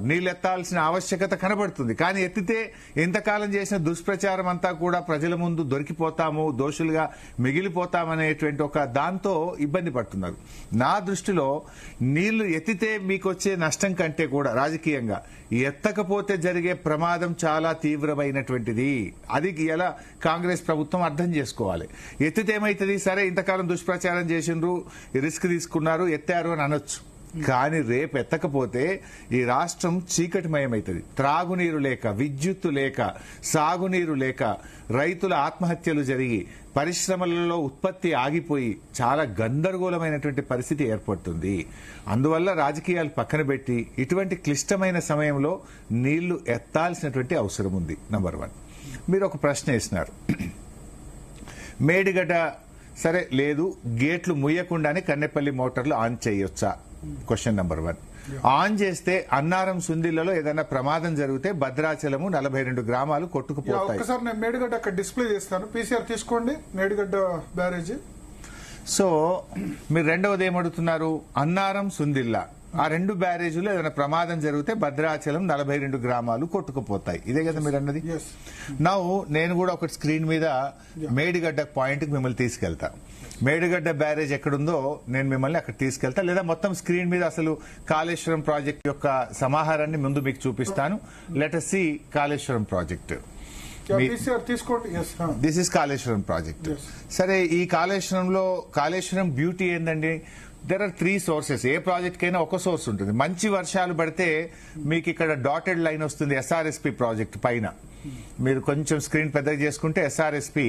నీళ్ళు ఎత్తాల్సిన ఆవశ్యకత కనబడుతుంది. కానీ ఎత్తితే ఇంతకాలం చేసిన దుష్ప్రచారం అంతా కూడా ప్రజల ముందు దొరికిపోతాము, దోషులుగా మిగిలిపోతామనేటువంటి ఒక దాంతో ఇబ్బంది పడుతున్నారు. నా దృష్టిలో నీళ్లు ఎత్తితే మీకు వచ్చే నష్టం కంటే కూడా రాజకీయంగా ఎత్తకపోతే జరిగే ప్రమాదం చాలా తీవ్రమైనటువంటిది. అది ఎలా కాంగ్రెస్ ప్రభుత్వం అర్థం చేసుకోవాలి. ఎత్తితే ఏమైతుంది, సరే ఇంతకాలం దుష్ప్రచారం చేసిండ్రు, రిస్క్ తీసుకున్నారు, ఎత్తారు అని అనొచ్చు. కానీ రేపు ఎత్తకపోతే ఈ రాష్ట్రం చీకటిమయమైతుంది. త్రాగునీరు లేక, విద్యుత్తు లేక, సాగునీరు లేక, రైతుల ఆత్మహత్యలు జరిగి, పరిశ్రమలలో ఉత్పత్తి ఆగిపోయి చాలా గందరగోళమైనటువంటి పరిస్థితి ఏర్పడుతుంది. అందువల్ల రాజకీయాలు పక్కన పెట్టి ఇటువంటి క్లిష్టమైన సమయంలో నీళ్లు ఎత్తాల్సినటువంటి అవసరం ఉంది. నంబర్ 1. మీరు ఒక ప్రశ్న వేసినారు, మేడిగడ్డ సరే లేదు, గేట్లు ముయ్యకుండానే కన్నెపల్లి మోటార్లు ఆన్ చేయొచ్చా? Question number 1. ఆన్ చేస్తే అన్నారం సుందిళ్లలో ఏదైనా ప్రమాదం జరిగితే భద్రాచలము 42 గ్రామాలు కొట్టుకుపోతాయి. ఒకసారి నేను మేడిగడ్డ అక్కడ డిస్ప్లే చేస్తాను, పీసీఆర్ తీసుకోండి, మేడిగడ్డ బ్యారేజీ. సో మీరు రెండవది ఏమడుగుతున్నారు, అన్నారం సుందిల్లా ఆ 2 బ్యారేజీలో ఏదైనా ప్రమాదం జరిగితే భద్రాచలం 42 గ్రామాలు కొట్టుకుపోతాయి. ఇదే కదా మీరు అన్నది. నేను కూడా ఒక స్క్రీన్ మీద మేడిగడ్డ పాయింట్ కి మిమ్మల్ని తీసుకెళ్తా. మేడిగడ్డ బ్యారేజ్ ఎక్కడుందో నేను మిమ్మల్ని అక్కడ తీసుకెళ్తా, లేదా మొత్తం స్క్రీన్ మీద అసలు కాళేశ్వరం ప్రాజెక్ట్ యొక్క సమాహారాన్ని ముందు మీకు చూపిస్తాను. Let us see Kaleshwaram project. This is Kaleshwaram project. సరే, ఈ కాళేశ్వరం బ్యూటీ ఏందండి? There are 3 sources. ఏ ప్రాజెక్ట్ కైనా ఒక సోర్స్ ఉంటుంది. మంచి వర్షాలు పడితే మీకు ఇక్కడ డాటెడ్ లైన్ వస్తుంది ఎస్ఆర్ఎస్పి ప్రాజెక్ట్ పైన. మీరు కొంచెం స్క్రీన్ పెద్దగా చేసుకుంటే ఎస్ఆర్ఎస్పి,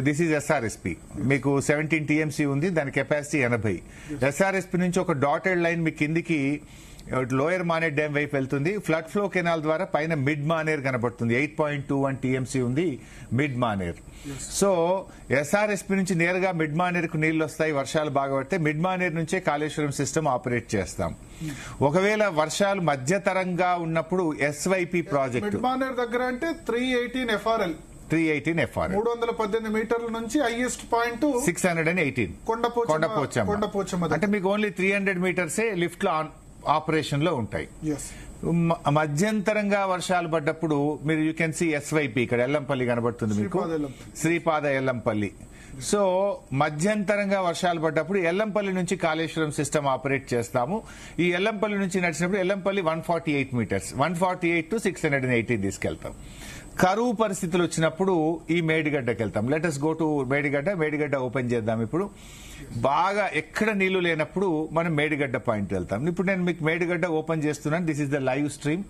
దిస్ ఈజ్ ఎస్ఆర్ఎస్పి, మీకు 17 టీఎంసీ ఉంది, దాని కెపాసిటీ 80. ఎస్ఆర్ఎస్పి నుంచి ఒక డాటెడ్ లైన్ మీ కిందికి లోయర్ మానేర్ డ్యామ్ వైపు వెళ్తుంది. ఫ్లడ్ ఫ్లో కెనాల్ ద్వారా పైన మిడ్ మానేర్ కనబడుతుంది. 8.21 టీఎంసీ ఉంది మిడ్ మానేర్. సో ఎస్ఆర్ఎస్పి నుంచి నేరుగా మిడ్ మానేర్ కు నీళ్లు వస్తాయి. వర్షాలు బాగా పడితే మిడ్ మానేర్ నుంచే కాళేశ్వరం సిస్టమ్ ఆపరేట్ చేస్తాం. ఒకవేళ వర్షాలు మధ్యతరంగా ఉన్నప్పుడు ఎస్వైపి ప్రాజెక్టు మిడ్ మానేర్ దగ్గర అంటే 318 FRL 318 మీటర్ల నుంచి హైయెస్ట్ పాయింట్ 618 కొండపోచమ్మ. అంటే మీకు ఓన్లీ 300 మీటర్సే లిఫ్ట్ లో ఆపరేషన్ లో ఉంటాయి. మధ్యంతరంగా వర్షాలు పడ్డప్పుడు మీరు యూ కెన్ సీ ఎస్వైపి, ఇక్కడ ఎల్లంపల్లి కనబడుతుంది మీకు, శ్రీపాద ఎల్లంపల్లి. సో మధ్యంతరంగా వర్షాలు పడ్డప్పుడు ఎల్లంపల్లి నుంచి కాళేశ్వరం సిస్టమ్ ఆపరేట్ చేస్తాము. ఈ ఎల్లంపల్లి నుంచి నడిచినప్పుడు ఎల్లంపల్లి 148 మీటర్స్, 148 to 618 తీసుకెళ్తాం. కరువు పరిస్థితులు వచ్చినప్పుడు ఈ మేడిగడ్డకి వెళ్తాం. Let us go to Medigadda open చేద్దాం. ఇప్పుడు బాగా ఎక్కడ నీళ్లు లేనప్పుడు మనం మేడిగడ్డ పాయింట్ వెళ్తాం. ఇప్పుడు నేను మీకు మేడిగడ్డ ఓపెన్ చేస్తున్నాను. This is the live stream.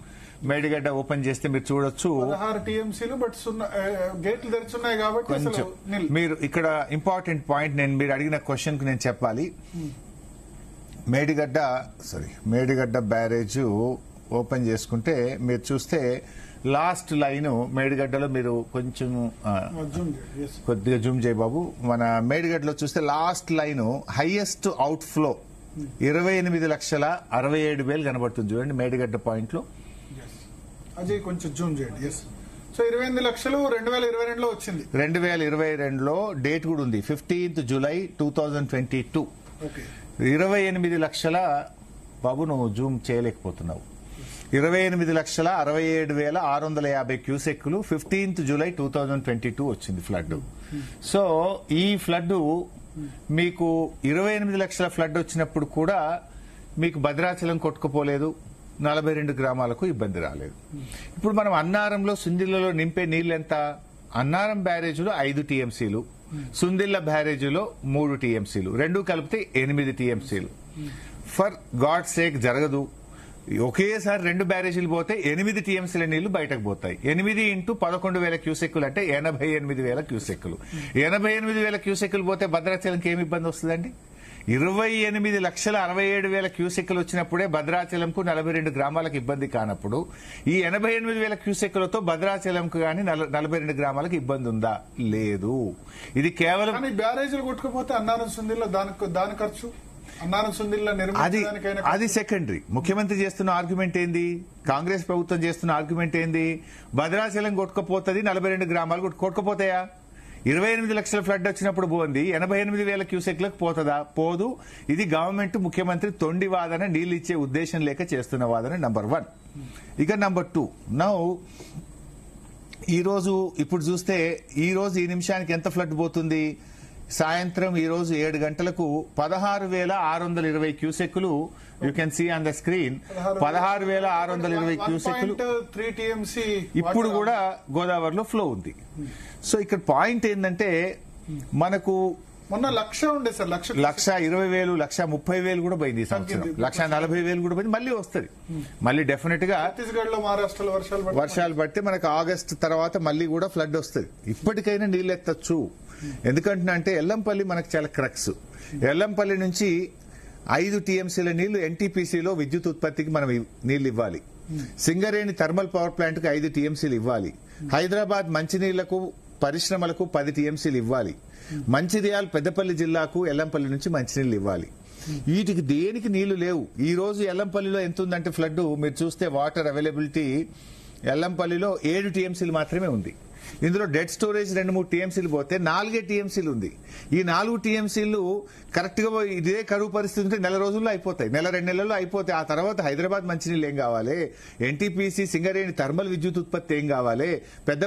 Medigadda open చేస్తే మీరు చూడొచ్చు. 16 టీఎంసీలు బట్ గేట్లు తెరుచున్నాయి కాబట్టి కొంచెం మీరు ఇక్కడ ఇంపార్టెంట్ పాయింట్, నేను మీరు అడిగిన క్వశ్చన్ కు నేను చెప్పాలి. మేడిగడ్డ బ్యారేజ్ ఓపెన్ చేసుకుంటే మీరు చూస్తే లాస్ట్ లైన్ మేడిగడ్డలో, మీరు కొంచెం కొద్దిగా జూమ్ చేయ బాబు. మన మేడిగడ్డలో చూస్తే last line highest out flow 28,67,000 కనబడుతుంది చూడండి మేడిగడ్డ పాయింట్ లో. అజయ్ కొంచెం జూమ్ చేయండి. సో 28 లక్షలు 2022లో వచ్చింది. 2022లో డేట్ కూడా ఉంది, 15th July 2022. 28 లక్షల బాబు, నువ్వు జూమ్ చేయలేకపోతున్నావు. 28,67,650 క్యూసెక్లు 15th July 2022 వచ్చింది ఫ్లడ్. సో ఈ ఫ్లడ్ మీకు 28 లక్షల ఫ్లడ్ వచ్చినప్పుడు కూడా మీకు భద్రాచలం కొట్టుకుపోలేదు, 42 గ్రామాలకు ఇబ్బంది రాలేదు. ఇప్పుడు మనం అన్నారంలో సుందిళ్లలో నింపే నీళ్ళు ఎంత? అన్నారం బ్యారేజీలో 5 టీఎంసీలు, సుందిళ్ల బ్యారేజీలో 3 టీఎంసీలు, రెండు కలిపితే 8 టీఎంసీలు. ఫర్ గాడ్ సేక్ జరగదు. ఒకేసారి 2 బ్యారేజీలు పోతే 8 టీఎంసీల నీళ్లు బయటకు పోతాయి. 8 into 11,000 క్యూసెక్కులు అంటే 88,000 క్యూసెక్కులు. 88,000 క్యూసెక్కులు పోతే భద్రాచలంకి ఏమి ఇబ్బంది వస్తుందండి? 28,67,000 క్యూసెక్కులు వచ్చినప్పుడే భద్రాచలంకు 42 గ్రామాలకు ఇబ్బంది కానప్పుడు ఈ 88,000 క్యూసెక్కులతో భద్రాచలంకు గానీ 42 గ్రామాలకు ఇబ్బంది ఉందా? లేదు. ఇది కేవలం బ్యారేజీలు కొట్టుకుపోతే అన్నారం సుందిల్లో దాని ఖర్చు, అది సెకండరీ. ముఖ్యమంత్రి చేస్తున్న ఆర్గ్యుమెంట్ ఏంది, కాంగ్రెస్ ప్రభుత్వం చేస్తున్న ఆర్గ్యుమెంట్ ఏంది? భద్రాచలం కొట్టుకుపోతుంది, 42 గ్రామాలు కొట్టుకుపోతాయా? 28 లక్షల ఫ్లడ్ వచ్చినప్పుడు పోంది 88,000 క్యూసెక్లకు పోతుందా? పోదు. ఇది గవర్నమెంట్ ముఖ్యమంత్రి తొండి వాదన, నీళ్ళు ఇచ్చే ఉద్దేశం లేక చేస్తున్న వాదన నంబర్ 1. ఇక నంబర్ 2, నౌ ఈరోజు ఇప్పుడు చూస్తే ఈ నిమిషానికి ఎంత ఫ్లడ్ పోతుంది? సాయంత్రం ఈ రోజు 7 గంటలకు 16,620 క్యూసెక్కులు. You can see on the screen 16,620 క్యూసెక్కులు ఇప్పుడు కూడా గోదావరిలో ఫ్లో ఉంది. సో ఇక్కడ పాయింట్ ఏంటంటే మనకు మొన్న 1,00,000 ఉండే సార్, 1,20,000, 1,30,000 కూడా పోయింది ఈ సంవత్సరం. 1,40,000 కూడా పోయింది. మళ్ళీ వస్తుంది, మళ్ళీ డెఫినెట్ గా ఛత్తీస్గఢ్ లో, మహారాష్ట్రలో వర్షాలు పడితే మనకు ఆగస్టు తర్వాత మళ్ళీ కూడా ఫ్లడ్ వస్తుంది. ఇప్పటికైనా నీళ్ళు ఎత్తచ్చు. ఎందుకంటే ఎల్లంపల్లి మనకు చాలా క్రక్స్. ఎల్లంపల్లి నుంచి 5 టీఎంసీల నీళ్లు ఎన్టీపీసీలో విద్యుత్ ఉత్పత్తికి మనం నీళ్లు ఇవ్వాలి. సింగరేణి థర్మల్ పవర్ ప్లాంట్ కు 5 టీఎంసీలు ఇవ్వాలి. హైదరాబాద్ మంచినీళ్లకు పరిశ్రమలకు 10 టీఎంసీలు ఇవ్వాలి. మంచిర్యాల పెద్దపల్లి జిల్లాకు ఎల్లంపల్లి నుంచి మంచినీళ్లు ఇవ్వాలి. వీటికి దేనికి నీళ్లు లేవు. ఈ రోజు ఎల్లంపల్లిలో ఎంత ఉందంటే ఫ్లడ్ మీరు చూస్తే వాటర్ అవైలబిలిటీ ఎల్లంపల్లిలో 7 టీఎంసీలు మాత్రమే ఉంది. ఇందులో డెడ్ స్టోరేజ్ 2-3 టీఎంసీలు పోతే 4 టీఎంసీలు ఉంది. ఈ 4 టీఎంసీలు కరెక్ట్ గా ఇదే కరువు పరిస్థితి ఉంటే నెల రోజుల్లో అయిపోతాయి, 1-2 నెలల్లో అయిపోతాయి. ఆ తర్వాత హైదరాబాద్ మంచినీళ్ళు ఏం కావాలి? ఎన్టీపీసీ సింగరేణి థర్మల్ విద్యుత్ ఉత్పత్తి ఏం కావాలి? పెద్ద